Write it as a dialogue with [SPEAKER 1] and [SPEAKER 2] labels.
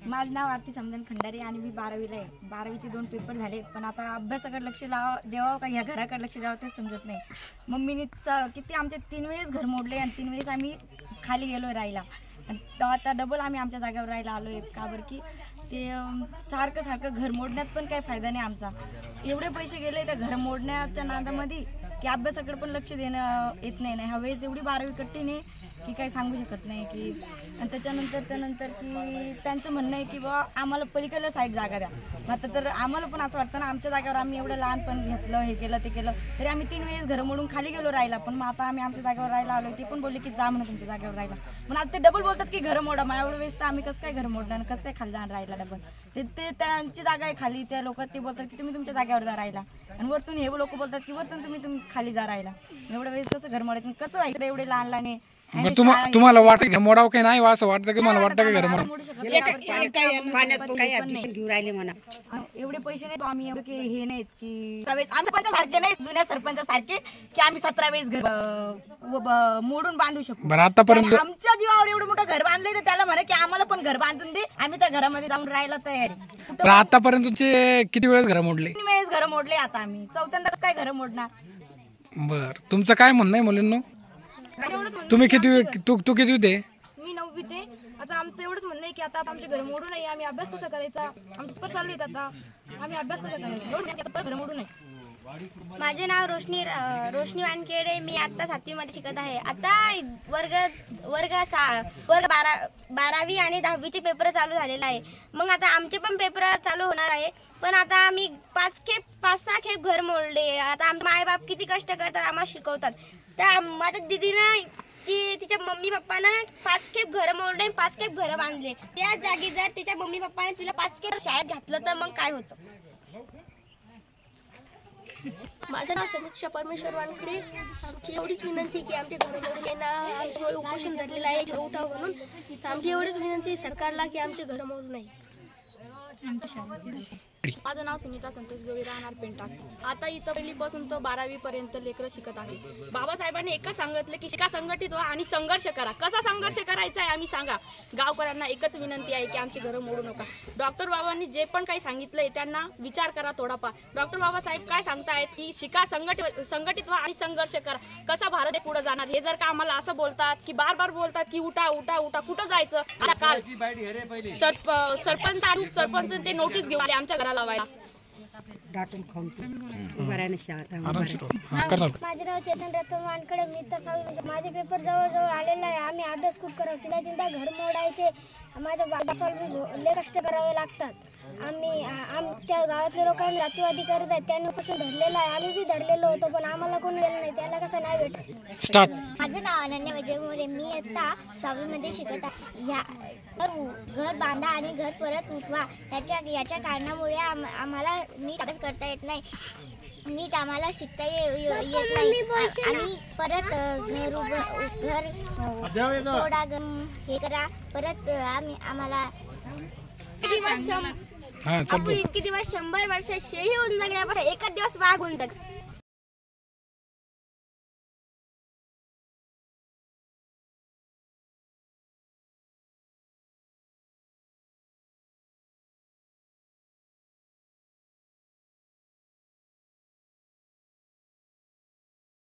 [SPEAKER 1] माझं नाव आरती समजन खंडारे आणि मी 12वीला आहे। 12वीचे 2 पेपर झाले, पण आता अभ्यासाकडे लक्ष द्यावं का ह्या घराकडे लक्ष द्यावं ते समजत नाही। मम्मीने किती आमचे 3 वेळेस घर मोडले आणि 3 वेळेस आम्ही खाली गेलोय राहायला। आता डबल आम्ही आमच्या जागेवर राहायला आलोय का बरं की ते सारखं घर मोडण्यात पण काही फायदा नाही आमचा। एवढे पैसे गेले त्या घर मोडण्याच्या नादामध्ये की अभ्यासाकडे पण लक्ष देणं येत नाही। ह्या वेळेस एवढी 12वी कठीण आहे की काही सांगू शकत नाही की। आणि त्याच्यानंतर की त्यांचं म्हणणं आहे की बाबा आम्हाला पलीकडल्या साईड जागा द्या। आता तर आम्हाला पण असं वाटतं ना, आमच्या जागेवर आम्ही एवढं लहानपण घेतलं, हे केलं ते केलं, तरी आम्ही 3 वेळेस घरं मोडून खाली गेलो राहायला। पण मग आता आम्ही आमच्या जागेवर राहायला आलो, ते पण बोलले की जा म्हणून तुमच्या जागेवर राहायला। पण आता ते डबल बोलतात की घरं मोडा। मग एवढं वेळेस तर आम्ही कसं काय घर मोडणार, कसं काय खाली जाणार राहायला डबल? ते त्यांची जागा आहे खाली, त्या लोक ते बोलतात की तुम्ही तुमच्या जागेवर जा राहायला, आणि वरतून हे लोक बोलतात की वरतून तुम्ही खाली जा राहायला। एवढ्या वेळेस कसं घर मोडायचं, कसं व्हायचं एवढे लहान लहान आहे।
[SPEAKER 2] तुम्हाला वाटतं घर मोडावं काही नाही, असं वाटतं की मला वाटतं की घर मोडावं
[SPEAKER 1] एवढे पैसे नाही आम्ही एवढे हे नाहीत की आमच्या सारखे नाही, जुन्या सरपंचासारखे की आम्ही 17 वेळेस घर मोडून बांधू शकतो।
[SPEAKER 2] आतापर्यंत
[SPEAKER 1] आमच्या जीवावर एवढं मोठं घर बांधलंय तर त्याला म्हणा की आम्हाला पण घर बांधून दे, आम्ही त्या घरामध्ये जाऊन राहायला तयार आहे।
[SPEAKER 2] आतापर्यंत तुमचे किती वेळेस घर मोडले?
[SPEAKER 1] 3 वेळेस घर मोडले, आता आम्ही 4थ्यांदा काय घर मोडणार?
[SPEAKER 2] बर, तुमचं काय म्हणणं आहे मुलींनो? तुम्ही किती तू किती होते?
[SPEAKER 3] मी 9वीत आहे। आता आमचं एवढंच म्हणणं आहे की आता आमचे घर मोडू नये, आम्ही अभ्यास कसा करायचा, आमचे पेपर चालले आहेत, आता आम्ही अभ्यास कसा करायचा, एवढं घर मोडू नये।
[SPEAKER 4] माझे नाव रोशनी वानखेडे, मी आता 7वी मध्ये शिकत आहे। आता वर्ग 12वी आणि 10वीचे पेपर चालू झालेला आहे। मग आता आमचे पण पेपर चालू होणार आहे, पण आता आम्ही 5-6 खेप घर मोडले। आता आमचे माय बाप किती कष्ट करतात, आम्हाला शिकवतात। तर माझ्या दीदीनं की तिच्या मम्मी पप्पानं 5 खेप घर मोडले, 5 खेप घर बांधले। त्या जागी जर तिच्या मम्मी पप्पाने तिला 5 खेप शाळेत घातलं तर मग काय होतं?
[SPEAKER 3] माझं नाव समीक्षा परमेश्वर वानखेडे। आमची एवढीच विनंती की आमचे घर मोडून यांना आमच्यामुळे उपोषण धरलेलं आहे, घर उठाव म्हणून। तर आमची एवढीच विनंती सरकारला की आमचे घर मोडू नये।
[SPEAKER 5] माझं नाव सुनीता संतोष गोवी, राहणार पेंटाक। आता इथं पहिलीपासून तो 12वी पर्यंत लेकरं शिकत आहे। बाबासाहेबांनी एकच सांगितलं की शिका, संघटित व्हा आणि संघर्ष करा। कसा संघर्ष करायचा आहे आम्ही सांगा। गावकऱ्यांना एकच विनंती आहे की आमची घरं मोडू नका। डॉक्टर बाबांनी जे पण काही सांगितलंय त्यांना विचार करा थोडाफार। डॉक्टर बाबासाहेब काय सांगतायत की शिका, संघटित व्हा आणि संघर्ष करा। कसा भारत पुढे जाणार, हे जर का आम्हाला असं बोलतात की बार बोलतात की उठा उठा उठा, कुठं जायचं? आता काल सरपंच ते नोटीस घेऊन आले आमच्या घराला लावायला।
[SPEAKER 6] माझे नाव चेतन रतन वानखेडे, मी तर 6वी। माझे पेपर जवळ आलेला आहे, आम्ही अभ्यास खूप करत, तीनदा घर मोडायचे, माझ्या बापाला लय कष्ट करावे लागतात। आमच्या गावातले लोकांनी जातीवादी करत आहेत, त्यांनी उपोषण धरलेलं आहे, आम्ही बी धरलेलो होतो, पण आम्हाला कोणी दिलं नाही, त्याला कसं नाही भेटत।
[SPEAKER 4] माझं नाव अनन्या विजय मोरे, मी आता 6वी मध्ये शिकत आहे। घर बांधा आणि घर परत उठवा, याच्या कारणामुळे आम्हाला नीट अभ्यास करता येत नाही, नीट आम्हाला शिकता येत नाही, आणि परत घर थोडा हे करा, परत आम्हाला इतके दिवस 100 वर्ष शेही होऊन जगण्यापासून एकच दिवस वाघ होऊन